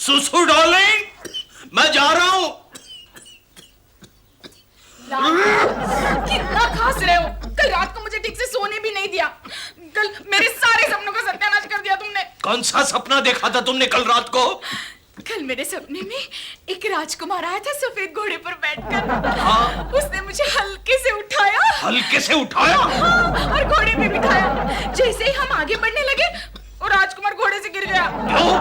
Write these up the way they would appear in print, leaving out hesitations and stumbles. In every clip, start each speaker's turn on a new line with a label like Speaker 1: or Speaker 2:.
Speaker 1: सुसु डार्लिंग, मैं जा रहा हूं।
Speaker 2: कितना खास रहे हो। कल रात को मुझे ठीक से सोने भी नहीं दिया। कल मेरे सारे सपनों का सत्यानाश कर दिया तुमने।
Speaker 1: कौन सा सपना देखा था तुमने कल रात को?
Speaker 2: कल मेरे सपने में एक राजकुमार आया था सफेद घोड़े पर बैठकर। हाँ? उसने मुझे हल्के से उठाया।
Speaker 1: हल्के से उठाया?
Speaker 2: हाँ, और घोड़े पे बिठाया। जैसे ही हम आगे बढ़ने लगे और राजकुमार घोड़े से गिर गया।
Speaker 1: क्यों?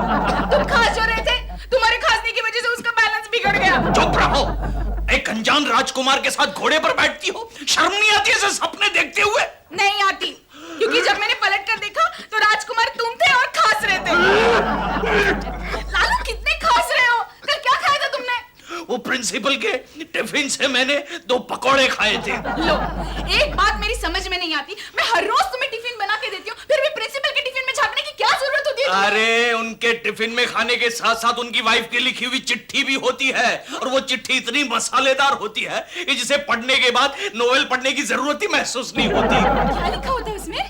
Speaker 2: तुम खास जो रहे थे, तुम्हारे खांसने की वजह से उसका बैलेंस बिगड़ गया।
Speaker 1: चुप रहो। एक अनजान राजकुमार के साथ घोड़े पर बैठती हो? शर्म नहीं आती ऐसे सपने देखते हुए?
Speaker 2: नहीं आती, क्योंकि जब मैंने पलट कर देखा तो राजकुमार तुम थे और खास रहे थे। लालू कितने खास रहे हो। कल क्या खाया था तुमने?
Speaker 1: वो प्रिंसिपल के टिफिन से मैंने 2 पकौड़े खाए थे।
Speaker 2: लो, एक बात मेरी समझ में नहीं आती। मैं हर रोज तुम्हें टिफिन बना के देती हूँ, फिर भी प्रिंसिपल के टिफिन में झांकने की क्या जरूरत होती है?
Speaker 1: अरे उनके टिफिन में खाने के साथ साथ उनकी वाइफ की लिखी हुई चिट्ठी भी होती है, और वो चिट्ठी इतनी मसालेदार होती है कि जिसे पढ़ने के बाद नोवेल पढ़ने की जरूरत ही महसूस नहीं होती।
Speaker 2: क्या लिखा होता है उसमें?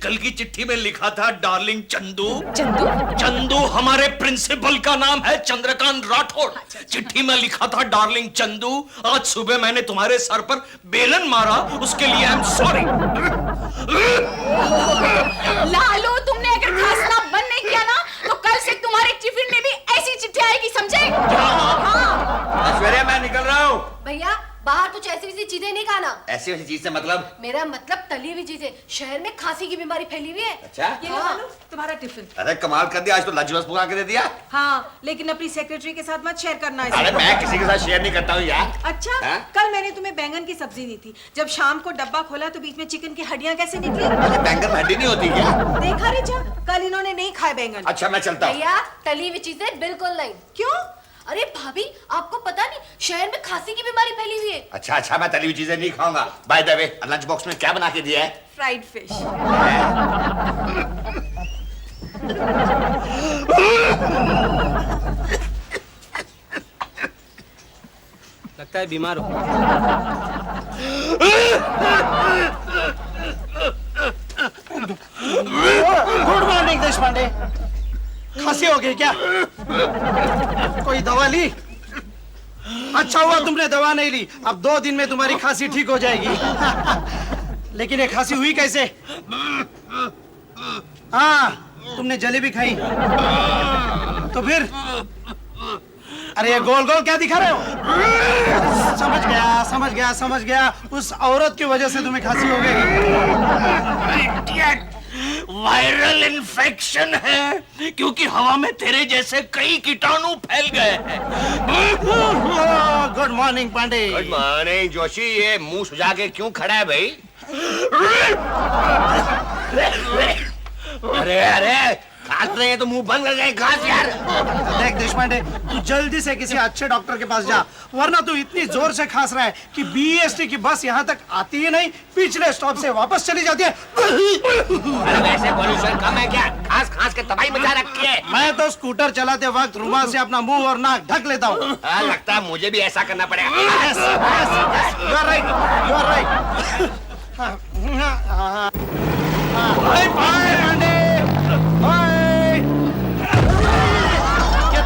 Speaker 1: कल की चिट्ठी में लिखा था, डार्लिंग चंदू।
Speaker 2: चंदू?
Speaker 1: चंदू हमारे प्रिंसिपल का नाम है, चंद्रकांत राठौड़। चिट्ठी में लिखा था, डार्लिंग चंदू, आज सुबह मैंने तुम्हारे सर पर बेलन मारा, उसके लिए आई एम सॉरी।
Speaker 2: लालू, तुमने अगर खासना बंद नहीं किया ना तो कल से तुम्हारे टिफिन में भी ऐसी चिट्ठी आएगी, समझे? हाँ।
Speaker 3: ऐश्वर्या, मैं निकल रहा हूँ।
Speaker 4: भैया, बाहर कुछ ऐसी वैसी चीजें नहीं खाना।
Speaker 3: ऐसी वैसी चीज से मतलब?
Speaker 4: मेरा मतलब तली हुई चीजें। शहर में खांसी की बीमारी फैली हुई है।
Speaker 3: अच्छा?
Speaker 5: ये लो लालू, तुम्हारा टिफिन।
Speaker 3: अरे कमाल कर दिया, आज तो लंच बॉक्स मंगा के दे दिया।
Speaker 5: हाँ, लेकिन अपनी सेक्रेटरी के साथ मत शेयर करना
Speaker 3: अरे
Speaker 5: इसे।
Speaker 3: मैं किसी के साथ शेयर नहीं करता हूँ यार।
Speaker 5: अच्छा,
Speaker 3: हाँ?
Speaker 5: कल मैंने तुम्हें बैंगन की सब्जी दी थी। जब शाम को डब्बा खोला तो बीच में चिकन की हड्डियां कैसे निकली?
Speaker 3: अरे बैंगन में हड्डी नहीं होती क्या?
Speaker 5: देखा रिचा, कल इन्होंने नहीं खाए बैंगन।
Speaker 3: अच्छा, मैं चलता हूँ।
Speaker 4: भैया, तली हुई चीजें बिल्कुल नहीं।
Speaker 5: क्यों?
Speaker 4: अरे भाभी, आपको पता नहीं शहर में खांसी की बीमारी फैली हुई है।
Speaker 3: अच्छा, मैं तली हुई चीजें नहीं खाऊंगा। By the way, lunch box में क्या बना के दिया है?
Speaker 5: Fried fish.
Speaker 6: लगता है बीमार हो।
Speaker 7: Good morning Deshpande. खांसी हो गई क्या? कोई दवा ली? अच्छा हुआ तुमने दवा नहीं ली, अब 2 दिन में तुम्हारी खांसी ठीक हो जाएगी। लेकिन ये खांसी हुई कैसे? हाँ, तुमने जलेबी खाई तो फिर? अरे ये गोल गोल क्या दिखा रहे हो? समझ गया, उस औरत की वजह से तुम्हें खांसी हो गई।
Speaker 1: वायरल इन्फेक्शन है, क्योंकि हवा में तेरे जैसे कई कीटाणु फैल गए हैं।
Speaker 7: Good morning Pandey.
Speaker 3: Good morning Joshi. ये मुंह सुजा के क्यों खड़ा है भाई? अरे खांस रहे हैं तो मुंह बंद कर गए। खांस यार।
Speaker 7: देख देशपांडे, तू जल्दी से किसी अच्छे डॉक्टर के पास जा, वरना तू इतनी जोर से खांस रहा है कि बीएसटी की बस यहाँ तक आती ही नहीं, पिछले स्टॉप से वापस चली जाती है।
Speaker 3: अरे वैसे पॉल्यूशन कम है क्या? खांस के तबाही मचा रखी है।
Speaker 7: मैं तो स्कूटर चलाते वक्त रुमाल से अपना मुंह और नाक ढक लेता हूँ।
Speaker 3: लगता है मुझे भी ऐसा करना पड़ेगा।
Speaker 7: You are right.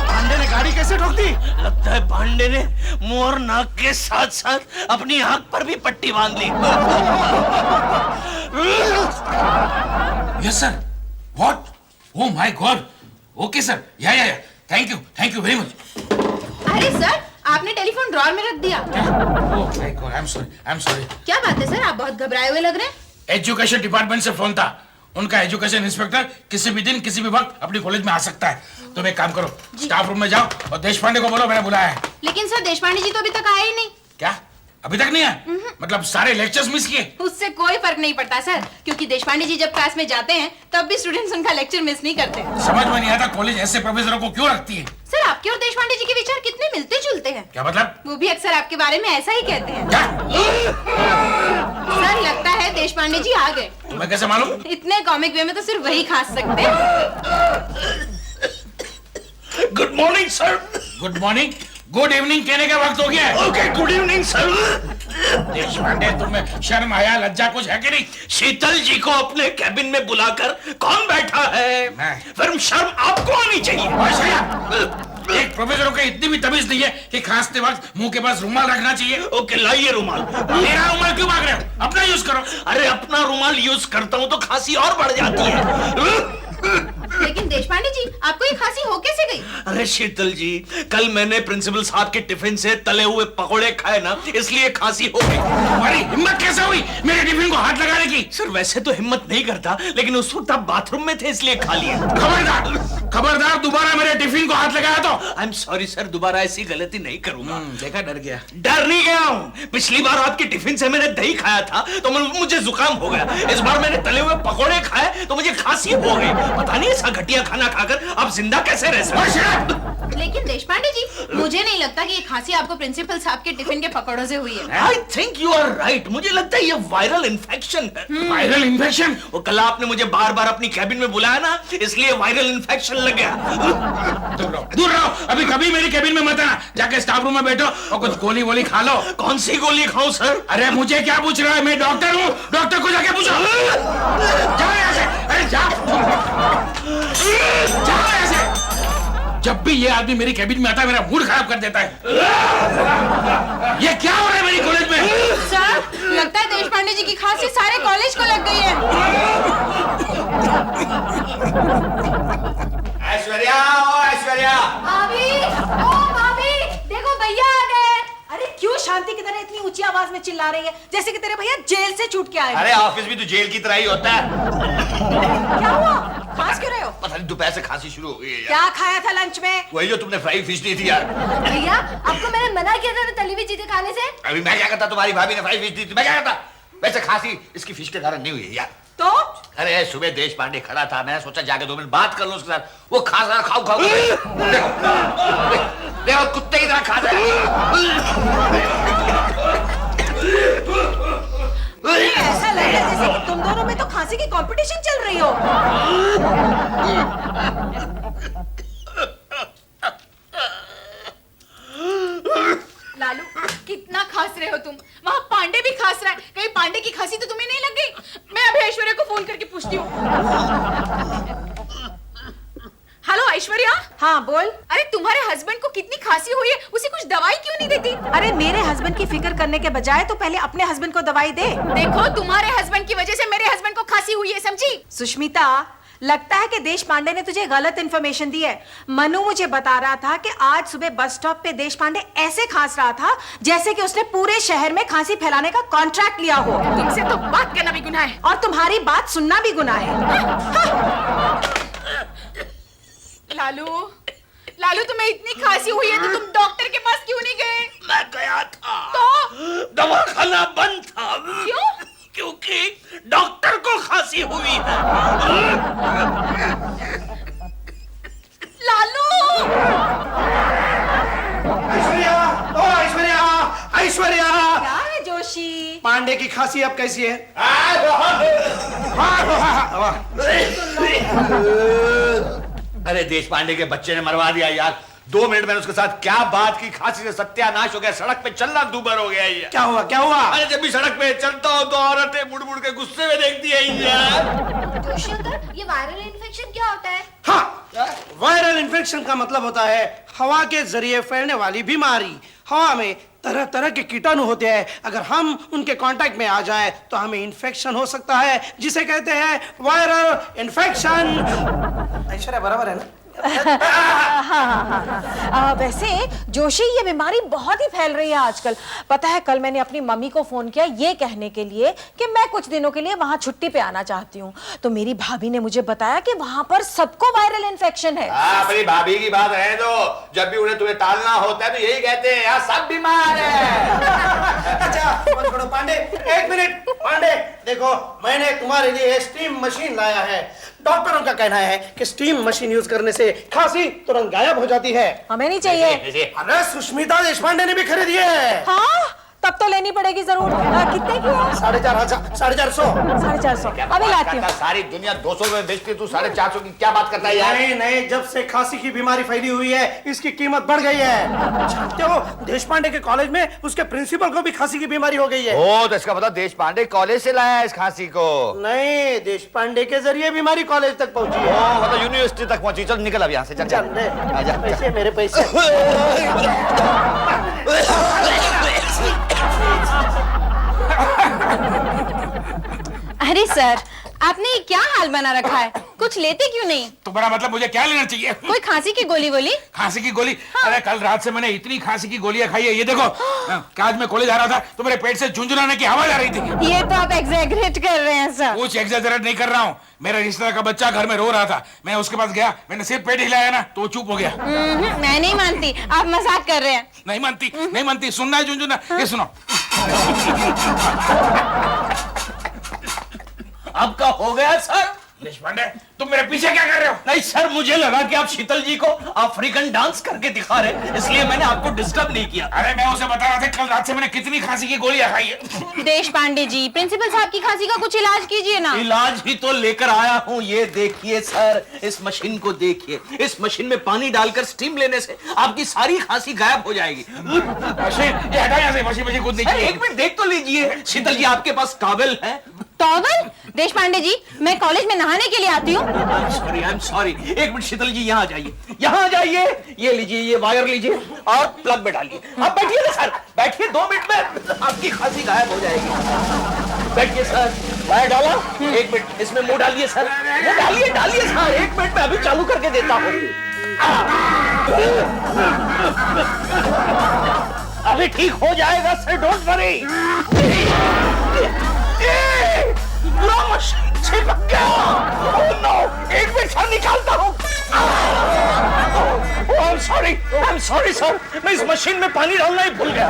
Speaker 7: पांडे ने गाड़ी कैसे ठोक दी?
Speaker 1: लगता है पांडे ने मुंह और नाक के साथ साथ अपनी आंख पर भी पट्टी बांध ली।
Speaker 8: Yes, sir. What? Oh my God. Okay, sir. Yeah. Thank you very much.
Speaker 4: अरे सर, आपने टेलीफोन ड्रॉर में रख दिया।
Speaker 8: Oh my God. I'm sorry.
Speaker 4: क्या बात है सर, आप बहुत घबराए हुए लग रहे हैं।
Speaker 8: एजुकेशन डिपार्टमेंट से फोन था। उनका एजुकेशन इंस्पेक्टर किसी भी दिन किसी भी वक्त अपनी कॉलेज में आ सकता है। तुम एक काम करो, स्टाफ रूम में जाओ और देशपांडे को बोलो मैंने बुलाया है।
Speaker 4: लेकिन सर, देशपांडे जी तो अभी तक आए ही नहीं।
Speaker 8: क्या? अभी तक नहीं है? मतलब सारे लेक्चर्स मिस किए?
Speaker 4: उससे कोई फर्क नहीं पड़ता सर, क्योंकि देशपांडे जी जब क्लास में जाते हैं तब भी स्टूडेंट्स उनका लेक्चर मिस नहीं करते।
Speaker 8: समझ में नहीं आता कॉलेज ऐसे प्रोफेसरों को क्यों रखती है।
Speaker 4: सर, आपके और देशपांडे जी के विचार कितने मिलते जुलते हैं।
Speaker 8: क्या मतलब?
Speaker 4: वो भी अक्सर आपके बारे में ऐसा ही कहते हैं।
Speaker 8: क्या?
Speaker 4: सर, लगता है देशपांडे जी आ गए।
Speaker 8: तुम्हें कैसे मालूम?
Speaker 4: इतने कॉमिक वे में तो सिर्फ वही खास सकते हैं।
Speaker 1: Good morning sir.
Speaker 8: Good morning. Good evening कहने का वक्त हो गया है।
Speaker 1: Okay, good evening sir.
Speaker 8: Deshpande, तुम्हें शर्म आया लज्जा कुछ है कि नहीं?
Speaker 1: शीतल जी को अपने कैबिन में बुलाकर कौन बैठा है?
Speaker 8: मैं।
Speaker 1: फिर शर्म आपको आनी चाहिए।
Speaker 8: एक प्रोफेसर को इतनी भी तमीज नहीं है कि खांसते वक्त मुंह के पास रुमाल रखना चाहिए।
Speaker 1: ओके, लाइए रुमाल।
Speaker 8: मेरा रुमाल क्यों मांग रहे हो? अपना यूज करो।
Speaker 1: अरे अपना रुमाल यूज करता हूँ तो खांसी और बढ़ जाती है।
Speaker 4: लेकिन देशपांडे जी, आपको ये खांसी हो कैसे गई?
Speaker 1: अरे शीतल जी, कल मैंने प्रिंसिपल साहब के टिफिन से तले हुए पकोड़े खाए ना, इसलिए खांसी हो गई।
Speaker 8: तुम्हारी हिम्मत कैसे हुई मेरे टिफिन को हाथ लगाने की?
Speaker 1: सर वैसे तो हिम्मत नहीं करता, लेकिन उस वक्त आप बाथरूम में थे इसलिए खा लिया।
Speaker 8: खबरदार, खबरदार दोबारा मेरे टिफिन को हाथ लगाया तो।
Speaker 1: आई एम सॉरी सर, दोबारा ऐसी गलती नहीं करूंगा।
Speaker 8: देखा, डर गया।
Speaker 1: डर नहीं गया हूँ, पिछली बार आपके टिफिन से मैंने दही खाया था तो मुझे जुकाम हो गया। इस बार मैंने तले हुए पकोड़े खाए तो मुझे खांसी हो गई। पता नहीं ऐसा घटिया खाना खाकर आप जिंदा कैसे रह सकते।
Speaker 4: लेकिन देशपांडे जी, मुझे नहीं लगता कि ये खांसी आपको प्रिंसिपल साहब के टिफिन के पकौड़ों से हुई है।
Speaker 1: I think you are right, मुझे लगता है ये वायरल इन्फेक्शन है।
Speaker 8: Viral infection?
Speaker 1: वो कल आपने मुझे बार बार अपनी कैबिन में बुलाया ना, इसलिए वायरल इन्फेक्शन लग गया।
Speaker 8: दूर रहो, अभी कभी मेरी कैबिन में मत आना। जाके स्टाफ रूम में बैठो और कुछ गोली वोली खा लो।
Speaker 1: कौन सी गोली खाऊं सर?
Speaker 8: अरे मुझे क्या पूछ रहा है, मैं डॉक्टर हूँ, डॉक्टर को जाके पूछो। जाओ यहाँ से, अरे जाओ, जाओ यहाँ से। जब भी ये आदमी मेरी कैबिन में आता है मेरा मूड खराब कर देता है। ये क्या हो रहा है मेरी कॉलेज में?
Speaker 4: सर, लगता है देशपांडे जी की खांसी सारे कॉलेज को लग गई है।
Speaker 3: ऐश्वर्या, ओ ऐश्वर्या।
Speaker 2: भाभी, ओ भाभी, देखो भैया आ गए।
Speaker 5: अरे क्यों शांति की तरह इतनी ऊंची आवाज में चिल्ला रही है, जैसे कि तेरे भैया जेल से छूट के आए।
Speaker 3: अरे ऑफिस भी तो जेल की तरह ही होता है।
Speaker 5: क्या हुआ, खांस क्यों रहे हो?
Speaker 3: पता नहीं दोपहर से खांसी शुरू हो गई है यार।
Speaker 5: क्या खाया था लंच में?
Speaker 3: वही जो तुमने फ्राई फिश दी थी यार।
Speaker 2: भैया, आपको मैंने मना किया था ना तली हुई चीजें खाने से।
Speaker 3: अभी मैं क्या करता, तुम्हारी भाभी ने फ्राई फिश दी थी, मैं क्या करता? वैसे खांसी इसकी फिश के कारण नहीं हुई है यार।
Speaker 5: तो
Speaker 3: अरे सुबह देश पांडे खड़ा था, मैंने सोचा जाके 2 मिनट बात कर लूं उसके साथ। वो खा रहा, खाओ खाओ। देखो कुत्ते की तरह खा रहा है।
Speaker 5: ऐसा लग रहा है जैसे कि तुम दोनों में तो खांसी की कंपटीशन चल रही हो।
Speaker 2: लालू, कितना खांस रहे हो तुम? वहाँ पांडे भी खांस रहा है, कहीं पांडे की खांसी तो तुम्हें नहीं लग गई? मैं अभी ऐश्वर्या को फोन करके पूछती हूँ। हेलो ऐश्वर्या।
Speaker 5: हाँ बोल।
Speaker 2: अरे तुम्हारे हस्बैंड को कितनी खांसी हुई है, उसे कुछ दवाई क्यों नहीं देती?
Speaker 5: अरे मेरे हस्बैंड की फिक्र करने के बजाय तो पहले अपने हस्बैंड को दवाई दे।
Speaker 2: देखो, तुम्हारे हस्बैंड की वजह से मेरे हस्बैंड को खांसी हुई है, समझी?
Speaker 5: सुष्मिता, लगता है कि देश पांडे ने तुझे गलत इंफॉर्मेशन दी है। मनु मुझे बता रहा था कि आज सुबह बस स्टॉप पे देश पांडे ऐसे खांस रहा था जैसे कि उसने पूरे शहर में खांसी फैलाने का कॉन्ट्रैक्ट लिया हो।
Speaker 2: तुमसे तो बात करना भी गुनाह है
Speaker 5: और तुम्हारी बात सुनना भी गुनाह है।
Speaker 2: लालू, लालू तुम्हें इतनी खांसी हुई है तो तुम डॉक्टर के पास क्यों नहीं गए?
Speaker 1: मैं गया था
Speaker 2: तो
Speaker 1: दवाखाना बंद था।
Speaker 2: क्यों?
Speaker 1: क्योंकि डॉक्टर को खांसी हुई है।
Speaker 2: लालू,
Speaker 7: ऐश्वर्या, ओ ऐश्वर्या, ऐश्वर्या।
Speaker 5: क्या है जोशी?
Speaker 7: पांडे की खांसी अब कैसी है?
Speaker 3: अरे देश पांडे के बच्चे ने मरवा दिया यार। 2 मिनट मैंने उसके साथ क्या बात की, खांसी से सत्यानाश हो गया। सड़क पे चलना दूभर हो गया ये।
Speaker 7: क्या हुआ, क्या हुआ?
Speaker 3: अरे जब भी सड़क पे चलता हूँ तो औरतें मुड़ मुड़ के गुस्से में देखती है यार।
Speaker 4: जोशी अंकल, ये वायरल इन्फेक्शन क्या होता है?
Speaker 7: हाँ, वायरल इन्फेक्शन का मतलब होता है हवा के जरिए फैलने वाली बीमारी। हवा में तरह तरह के कीटाणु होते हैं, अगर हम उनके कांटेक्ट में आ जाए तो हमें इन्फेक्शन हो सकता है, जिसे कहते हैं वायरल इन्फेक्शन। ऐश्वर्या बराबर है ना?
Speaker 5: वैसे जोशी, ये बीमारी बहुत ही फैल रही है आजकल। पता है, कल मैंने अपनी मम्मी को फोन किया ये कहने के लिए कि मैं कुछ दिनों के लिए वहां छुट्टी पे आना चाहती हूँ, तो मेरी भाभी ने मुझे बताया कि वहां पर सबको वायरल इन्फेक्शन है।
Speaker 3: अपनी भाभी की बात है तो जब भी उन्हें तुम्हें टालना होता है तो यही कहते हैं यार, सब बीमार है।
Speaker 7: अच्छा बंद करो पांडे, 1 मिनट। पांडे देखो, मैंने तुम्हारे लिए स्टीम मशीन लाया है। डॉक्टरों का कहना है कि स्टीम मशीन यूज करने से खांसी तुरंत गायब हो जाती है।
Speaker 5: हमें नहीं चाहिए।
Speaker 7: अरे सुष्मिता देशपांडे ने भी खरीदी है।
Speaker 5: हाँ, तब तो लेनी पड़ेगी जरूर। कितने की है?
Speaker 7: 450, 450।
Speaker 5: 450 अभी लाती हूँ।
Speaker 3: सारी दुनिया 200 में बेचती, तू 450 की क्या बात करता है यार?
Speaker 7: नहीं नहीं, जब से खांसी की बीमारी फैली हुई है इसकी कीमत बढ़ गई है। जानते हो देश पांडे के कॉलेज में उसके प्रिंसिपल को भी खांसी की बीमारी हो गई है।
Speaker 3: ओ, तो इसका मतलब देश पांडे कॉलेज से लाया है इस खांसी को?
Speaker 7: नहीं, देश पांडे के जरिए बीमारी कॉलेज तक पहुंची है।
Speaker 3: ओ, मतलब यूनिवर्सिटी तक पहुंची। चल निकल अब यहाँ से, चल
Speaker 7: चल
Speaker 3: चल।
Speaker 7: दे
Speaker 3: आजा,
Speaker 7: पैसे, मेरे पैसे।
Speaker 4: अरे सर, आपने ये क्या हाल बना रखा है? कुछ लेते क्यों नहीं?
Speaker 8: तुम्हारा मतलब मुझे क्या लेना चाहिए?
Speaker 4: कोई खांसी की गोली वोली?
Speaker 8: खांसी की गोली? अरे कल रात से मैंने इतनी खांसी की गोलियां खाई है, ये देखो। क्या आज मैं कॉलेज आ रहा था तो मेरे पेट से झुंझुनाने की आवाज आ रही थी।
Speaker 4: ये तो आप एग्जैगरेट कर रहे हैं सर।
Speaker 8: कुछ एग्जैजरेट नहीं कर रहा हूँ। मेरा रिश्तेदार का बच्चा घर में रो रहा था, मैं उसके पास गया, मैंने सिर्फ पेट हिलाया ना तो चुप हो गया।
Speaker 4: मैं नहीं मानती, आप मजाक कर रहे हैं।
Speaker 8: नहीं मानती, नहीं मानती। सुनना है झुंझुना? ये सुनो।
Speaker 1: आपका हो गया सर?
Speaker 8: देशपांडे, तुम मेरे पीछे क्या कर रहे हो?
Speaker 1: नहीं सर, मुझे लगा कि आप शीतल जी को अफ्रीकन डांस करके दिखा रहे, इसलिए मैंने आपको डिस्टर्ब नहीं किया।
Speaker 8: अरे मैं उसे बता रहा था कल रात से मैंने कितनी खांसी की गोलियां खाई है।
Speaker 4: देश पांडे जी, प्रिंसिपल साहब की खांसी का कुछ इलाज कीजिए ना।
Speaker 1: इलाज ही तो लेकर आया हूँ। ये देखिए सर, इस मशीन को देखिए। इस मशीन में पानी डालकर स्टीम लेने से आपकी सारी खांसी गायब हो जाएगी।
Speaker 8: मशीन, ये हटा यहाँ से, मशीन कूद
Speaker 1: सर, एक मिनट देख तो लीजिए। शीतल जी, आपके पास टॉवेल है?
Speaker 4: टॉवल? देश पांडे जी, मैं कॉलेज में नहाने के लिए आती हूँ।
Speaker 1: I am sorry. एक मिनट शीतल जी, यहाँ आ जाइए, यहाँ आ जाइए। ये लीजिए, ये वायर लीजिए और प्लग में डालिए। आप बैठिए ना सर, बैठिए। 2 मिनट में आपकी खांसी गायब हो जाएगी। बैठिए सर। वायर डाला? 1 मिनट, इसमें मुंह डालिए सर। मुंह डालिए, डालिए सर। 1 मिनट में अभी चालू करके देता हूँ। अभी ठीक हो जाएगा सर, डोंट वरी। पूरा मशीन चिपक गया। ओह नो, 1 मिनट सर, निकालता हूँ। आई एम सॉरी सर, मैं इस मशीन में पानी डालना ही भूल गया।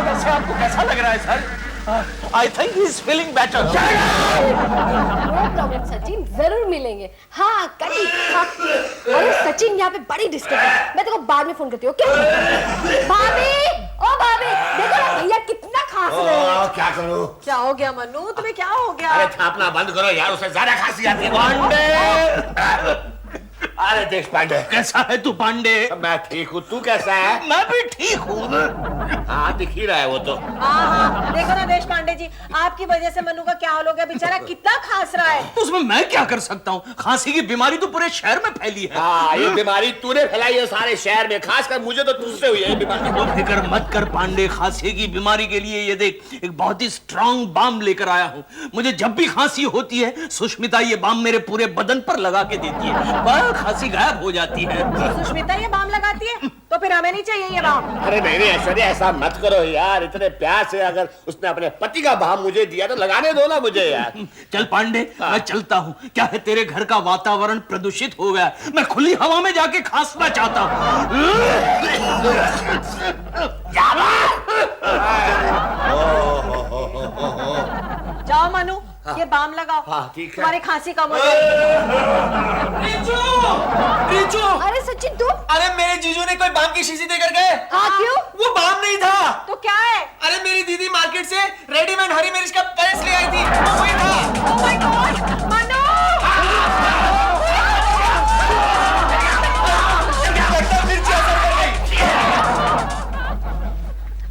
Speaker 1: वैसे आपको कैसा लग रहा है sir? I think he is feeling better.
Speaker 9: No problem Sachin, जरूर मिलेंगे। हाँ कल। अरे सचिन, यहाँ पे बड़ी डिस्टर्ब है, मैं तेरे को बाद में फोन करती हूँ। भाभी, ओ भाभी, देखो ना भैया कितना खांस रहे हैं।
Speaker 3: क्या करूं?
Speaker 5: क्या हो गया मनु, तुम्हें क्या हो गया?
Speaker 3: अरे थापना बंद करो यार, उससे ज्यादा खांसी आती है। पांडे! अरे देश पांडे,
Speaker 1: कैसा है तू पांडे?
Speaker 3: मैं ठीक हूँ, तू कैसा है?
Speaker 1: मैं भी ठीक हूँ।
Speaker 3: हाँ, दिख ही रहा है वो तो।
Speaker 5: हाँ, देखो ना देश पांडे जी, आपकी वजह से मनु का क्या हाल हो गया, बेचारा कितना खांस रहा है।
Speaker 1: तो उसमें मैं क्या कर सकता हूँ? खांसी की बीमारी तो पूरे शहर में फैली है।
Speaker 3: हाँ, ये बीमारी तूने फैलाई है सारे शहर में, खासकर मुझे तो तुझसे हुई है ये बीमारी।
Speaker 1: तो फिक्र मत कर पांडे, खांसी की बीमारी के लिए ये देख, एक बहुत ही स्ट्रांग बाम लेकर आया हूँ। मुझे जब भी खांसी होती है, सुष्मिता ये बाम मेरे पूरे बदन पर लगा के देती है, बस खांसी गायब हो जाती है।
Speaker 5: सुष्मिता ये बाम लगाती है, तो फिर हमें नहीं चाहिए ये बाम।
Speaker 3: अरे नहीं नहीं ऐश्वर्या, ऐसा मत करो यार। इतने प्यार से अगर उसने अपने पति का बाम मुझे दिया तो लगाने दो ना मुझे यार।
Speaker 1: चल पांडे, मैं चलता हूँ। क्या है, तेरे घर का वातावरण प्रदूषित हो गया, मैं खुली हवा में जाके खांसना चाहता हूँ।
Speaker 5: जाओ मनु, ये बाम लगाओ।
Speaker 3: हाँ, ठीक है।
Speaker 5: तुम्हारी खांसी कम हो जाएगी।
Speaker 1: रिचू!
Speaker 9: अरे सचिन तुम?
Speaker 1: अरे मेरे जीजू ने कोई बाम की शीशी देकर गए।
Speaker 9: हाँ क्यों?
Speaker 1: वो बाम नहीं था।
Speaker 5: तो क्या है?
Speaker 1: अरे मेरी दीदी मार्केट से रेडीमेड हरी मिर्च का पेस्ट ले आई थी, वो वही था।
Speaker 5: Oh my God, Manu!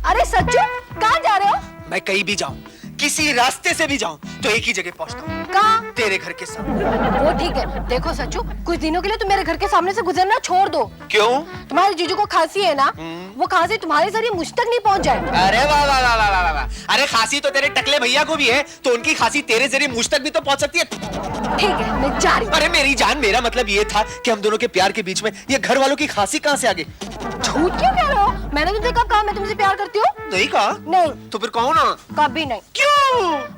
Speaker 9: अरे सच्चू, कहाँ जा रहे हो?
Speaker 10: मैं कहीं भी जाऊं, किसी रास्ते से भी जाऊं, तो एक ही जगह पहुंचता हूं।
Speaker 9: कहाँ?
Speaker 10: तेरे घर के सामने।
Speaker 9: वो ठीक है। देखो सच्चू, कुछ दिनों के लिए तुम मेरे घर के सामने से गुजरना छोड़ दो।
Speaker 10: क्यों?
Speaker 9: तुम्हारे जीजू को खांसी है ना, वो खांसी तुम्हारे जरिए मुझ तक नहीं पहुंच जाए।
Speaker 10: अरे वाह वाह वाह वाह वाह वाह। अरे खांसी तो तेरे टकले भैया को भी है, तो उनकी खांसी तेरे जरिए मुझ तक भी तो पहुंच सकती है।
Speaker 9: ठीक है, मैं जा रही हूँ।
Speaker 10: अरे मेरी जान, मेरा मतलब ये था कि हम दोनों के प्यार के बीच में ये घर वालों की खांसी कहाँ से आ गई?
Speaker 9: झूठ क्यों कह रहे हो? मैंने तुमसे कब कहा मैं तुमसे प्यार करती हूँ?
Speaker 10: नहीं कहा?
Speaker 9: नहीं।
Speaker 10: तो फिर कहो ना।
Speaker 9: कभी नहीं।
Speaker 10: क्यों?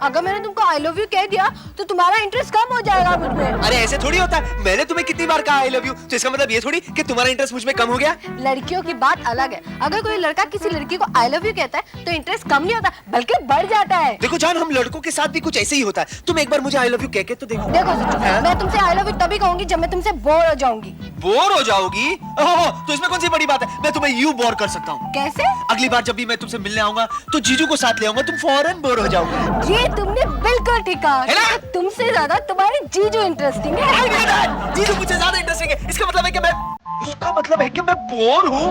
Speaker 9: अगर मैंने तुमको आई लव यू कह दिया तो तुम्हारा इंटरेस्ट कम हो जाएगा मुझ में।
Speaker 10: अरे ऐसे थोड़ी होता है, मैंने तुम्हें कितनी बार कहा आई लव यू, तो इसका मतलब ये थोड़ी कि तुम्हारा इंटरेस्ट मुझ में कम हो गया।
Speaker 9: लड़कियों की बात अलग है, अगर कोई लड़का किसी लड़की को आई लव यू कहता है तो इंटरेस्ट कम नहीं होता बल्कि बढ़ जाता है।
Speaker 10: देखो जान, हम लड़कों के साथ भी कुछ ऐसे ही होता है। तुम एक बार मुझे आई लव यू कह के तो देखो।
Speaker 9: देखो सच्चू, मैं तुमसे आई लव यू तभी कहूंगी जब मैं तुमसे बोर हो जाऊंगी।
Speaker 10: बोर हो जाओगी? ओहो, तो इसमें कौन सी बड़ी बात है, मैं तुम्हें यूं बोर कर सकता हूँ।
Speaker 9: कैसे?
Speaker 10: अगली बार जब भी मैं तुमसे मिलने आऊंगा तो जीजू को साथ ले आऊंगा, तुम फौरन बोर हो जाओगे।
Speaker 9: ये तुमने बिल्कुल ठीक कहा।
Speaker 10: है ना?
Speaker 9: तुमसे ज्यादा तुम्हारी जीजू इंटरेस्टिंग है।
Speaker 10: जीजू मुझसे ज्यादा इंटरेस्टिंग है, इसका मतलब है कि मैं बोर हूँ।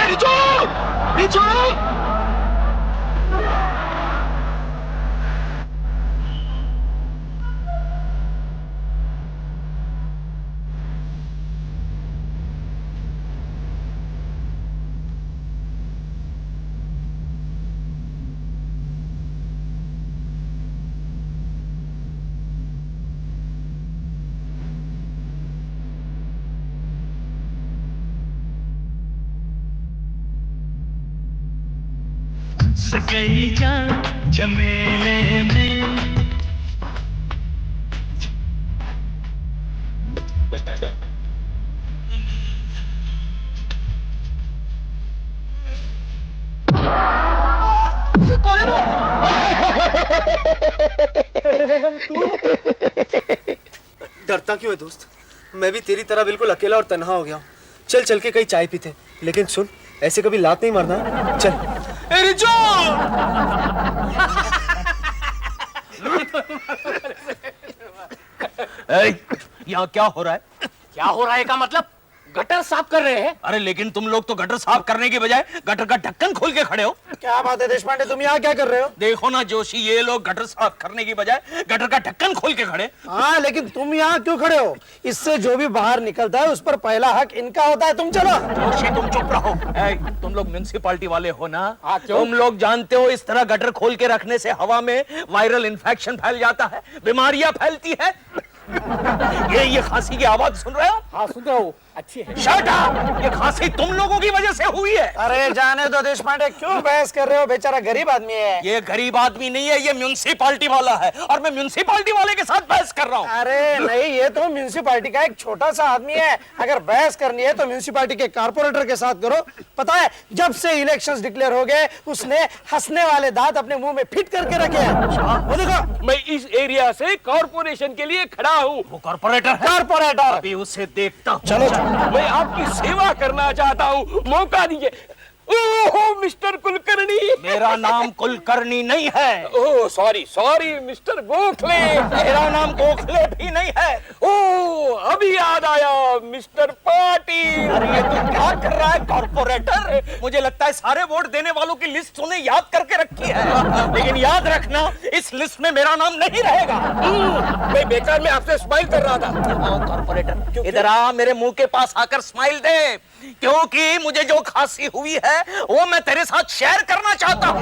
Speaker 10: रिजू!
Speaker 11: गई जान झमेले में
Speaker 10: डरता क्यों है दोस्त? मैं भी तेरी तरह बिल्कुल अकेला और तन्हा हो गया हूँ। चल चल के कहीं चाय पीते, लेकिन सुन, ऐसे कभी लात नहीं मारना। चल। रिजू!
Speaker 1: यहाँ क्या हो रहा है?
Speaker 6: क्या हो रहा है का मतलब? गटर साफ कर रहे हैं।
Speaker 1: अरे लेकिन तुम लोग तो गटर साफ करने के बजाय गटर का ढक्कन खोल के खड़े हो।
Speaker 7: क्या बात है देशपांडे, तुम यहाँ क्या कर रहे हो?
Speaker 1: देखो ना जोशी, ये लोग गटर साफ करने की बजाय गटर का ढक्कन खोल के खड़े।
Speaker 7: हाँ, लेकिन तुम यहाँ क्यों खड़े हो? इससे जो भी बाहर निकलता है उस पर पहला हक इनका होता है। तुम चलो।
Speaker 1: जोशी तुम चुप रहो। तुम लोग म्युनिसिपालिटी वाले हो ना?
Speaker 6: क्यों?
Speaker 1: तुम लोग जानते हो इस तरह गटर खोल के रखने से हवा में वायरल इन्फेक्शन फैल जाता है, बीमारियां फैलती है। ये खांसी की आवाज सुन रहे हो?
Speaker 6: हाँ सुन रहा हूँ, अच्छी है।
Speaker 1: Shut up! ये खांसी तुम लोगों की वजह से हुई है।
Speaker 7: अरे जाने दो देशपांडे, क्यों बहस कर रहे हो? बेचारा गरीब आदमी है।
Speaker 1: ये गरीब आदमी नहीं है, ये म्युनिसिपालिटी वाला है और मैं म्युनिसिपालिटी वाले के साथ बहस कर रहा हूँ।
Speaker 7: अरे नहीं, ये तो म्युनिसिपालिटी का एक छोटा सा आदमी है। अगर बहस करनी है तो म्युनिसिपालिटी के कारपोरेटर के साथ करो। पता है, जब से इलेक्शंस डिक्लेयर हो गए उसने हंसने वाले दांत अपने मुंह में फिट करके रखे हैं। वो देखो,
Speaker 6: मैं इस एरिया से कॉर्पोरेशन के लिए खड़ा हूँ।
Speaker 1: वो कॉर्पोरेटर है?
Speaker 7: कारपोरेटर।
Speaker 1: अभी उसे देखता हूँ।
Speaker 7: चलो
Speaker 6: मैं आपकी सेवा करना चाहता हूँ, मौका दीजिए। ओहो मिस्टर कुलकर्णी।
Speaker 1: मेरा नाम कुलकर्णी नहीं है।
Speaker 6: Oh sorry mister Gokhale.
Speaker 1: मेरा नाम गोखले भी नहीं है।
Speaker 6: ओह अभी याद आया, मिस्टर पाटिल।
Speaker 1: अरे ये तू क्या कर रहा है कॉर्पोरेटर? मुझे लगता है सारे वोट देने वालों की लिस्ट तूने याद करके रखी है, लेकिन याद रखना इस लिस्ट में मेरा नाम नहीं रहेगा।
Speaker 6: मैं बेकार में आपसे स्माइल कर रहा था।
Speaker 1: कॉर्पोरेटर इधर आ, मेरे मुंह के पास आकर स्माइल दे, क्योंकि मुझे जो खांसी हुई है वो मैं तेरे साथ शेयर करना चाहता हूँ।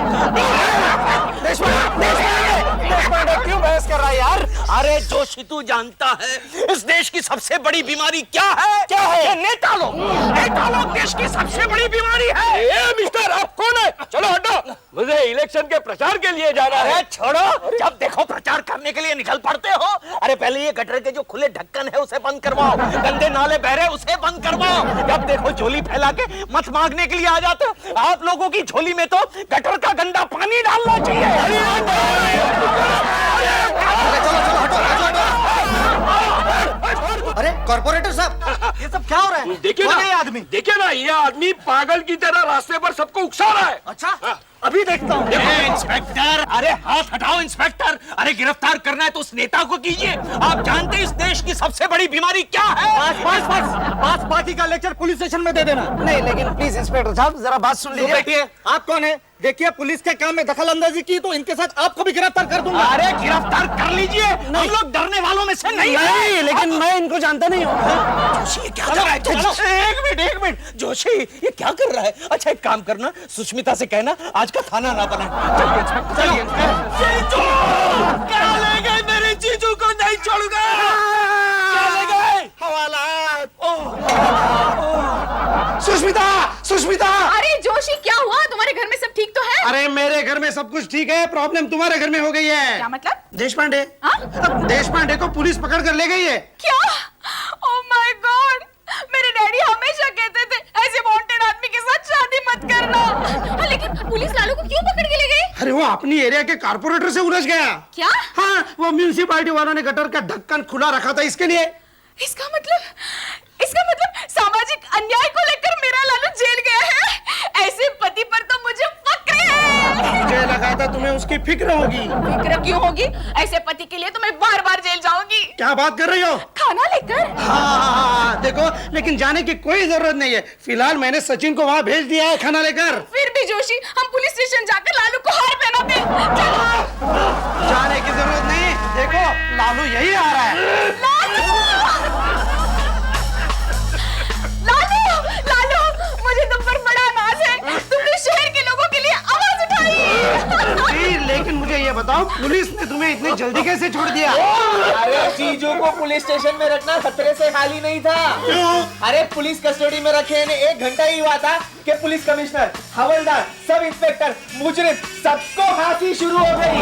Speaker 7: देशपांडे क्यों बहस कर रहा है यार?
Speaker 1: अरे जोशी, तू जानता है इस देश की सबसे बड़ी बीमारी क्या है?
Speaker 7: क्या है?
Speaker 1: ये नेता लोग देश की सबसे बड़ी बीमारी है।
Speaker 6: ए मिस्टर, आप कौन है? चलो हटो, मुझे इलेक्शन के प्रचार के लिए जाना है।
Speaker 1: अरे छोड़ो, जब देखो प्रचार करने के लिए निकल पड़ते हो। अरे पहले ये गटर के जो खुले ढक्कन है उसे बंद करवाओ, गंदे नाले बह रहे उसे बंद करवाओ। जब देखो झोली फैला के मत मांगने के लिए आ जाते हो। आप लोगों की झोली में तो गटर का गंदा पानी डालना चाहिए।
Speaker 7: अरे कॉर्पोरेटर साहब, ये सब क्या हो रहा है?
Speaker 6: देखिए
Speaker 7: कौन
Speaker 6: ना,
Speaker 7: है ये आदमी?
Speaker 6: देखिए ना, ये आदमी पागल की तरह रास्ते पर सबको उकसा रहा है।
Speaker 7: अच्छा, अभी देखता हूँ।
Speaker 1: इंस्पेक्टर, अरे हाथ हटाओ इंस्पेक्टर। अरे गिरफ्तार करना है तो उस नेता को कीजिए। आप जानते हैं इस देश की सबसे बड़ी बीमारी क्या है?
Speaker 7: पास पार्टी का लेक्चर पुलिस स्टेशन में दे देना। नहीं, लेकिन प्लीज इंस्पेक्टर साहब जरा बात सुन लीजिए।
Speaker 1: बैठिए।
Speaker 7: आप कौन है? देखिए, पुलिस के काम में दखल अंदाजी की तो इनके साथ आपको भी गिरफ्तार कर दूंगा।
Speaker 1: अरे गिरफ्तार कर लीजिए, हम लोग डरने वालों में से नहीं
Speaker 7: नहीं, लेकिन मैं इनको जानता नहीं हूँ।
Speaker 1: जोशी ये क्या कर रहा है? एक मिनट जोशी, ये क्या कर रहा है? अच्छा एक काम करना, सुष्मिता से कहना आज का खाना ना बनाए। चलिए। क्या ले गए मेरे जीजू को? नहीं छोड़ूंगा। क्या ले गए?
Speaker 7: हवालात। सुष्मिता, सुष्मिता।
Speaker 2: अरे जोशी, क्या हुआ? तुम्हारे घर में सब ठीक तो है?
Speaker 7: अरे मेरे घर में सब कुछ ठीक है, प्रॉब्लम तुम्हारे घर में हो गई है।
Speaker 2: क्या मतलब?
Speaker 7: देश पांडे, अब देश पांडे को पुलिस पकड़ कर ले गई है।
Speaker 2: क्या? ओह माय गॉड, मेरे डैडी हमेशा कहते थे ऐसे वांटेड आदमी के साथ शादी मत करना। लेकिन पुलिस लालू को क्यों पकड़ के ले गई?
Speaker 7: अरे वो अपनी एरिया के कारपोरेटर से उलझ गया।
Speaker 2: क्या?
Speaker 7: हाँ, वो म्यूनिसिपालिटी वालों ने गटर का ढक्कन खुला रखा था इसके लिए।
Speaker 2: इसका मतलब सामाजिक अन्याय को लेकर मेरा लालू जेल गया है। ऐसे पति पर तो मुझे फक्र है।
Speaker 7: मुझे लगा था तुम्हें उसकी फिक्र होगी।
Speaker 2: फिक्र क्यों होगी? ऐसे पति के लिए तो मैं बार बार जेल जाऊंगी।
Speaker 7: क्या बात कर रही हो?
Speaker 2: खाना लेकर?
Speaker 7: हाँ, देखो, लेकिन जाने की कोई जरूरत नहीं है। फिलहाल मैंने सचिन को वहाँ भेज दिया है खाना लेकर।
Speaker 2: फिर भी जोशी, हम पुलिस स्टेशन जाकर लालू को हार पहनाते।
Speaker 7: जाने की जरूरत नहीं, देखो लालू यही आ रहा है।
Speaker 2: लालू, मुझे तुम पर बड़ा नाज है। तुमने शहर के लोगों के लिए आवाज उठाई।
Speaker 7: लेकिन मुझे ये बताओ, पुलिस ने तुम्हें इतनी जल्दी कैसे छोड़ दिया?
Speaker 10: अरे चीजों को पुलिस स्टेशन में रखना खतरे से खाली नहीं था।
Speaker 7: क्यों?
Speaker 10: अरे पुलिस कस्टडी में रखे ने 1 घंटा ही हुआ था कि पुलिस कमिश्नर, हवलदार, सब इंस्पेक्टर, मुजरिम सबको फांसी शुरू हो गई।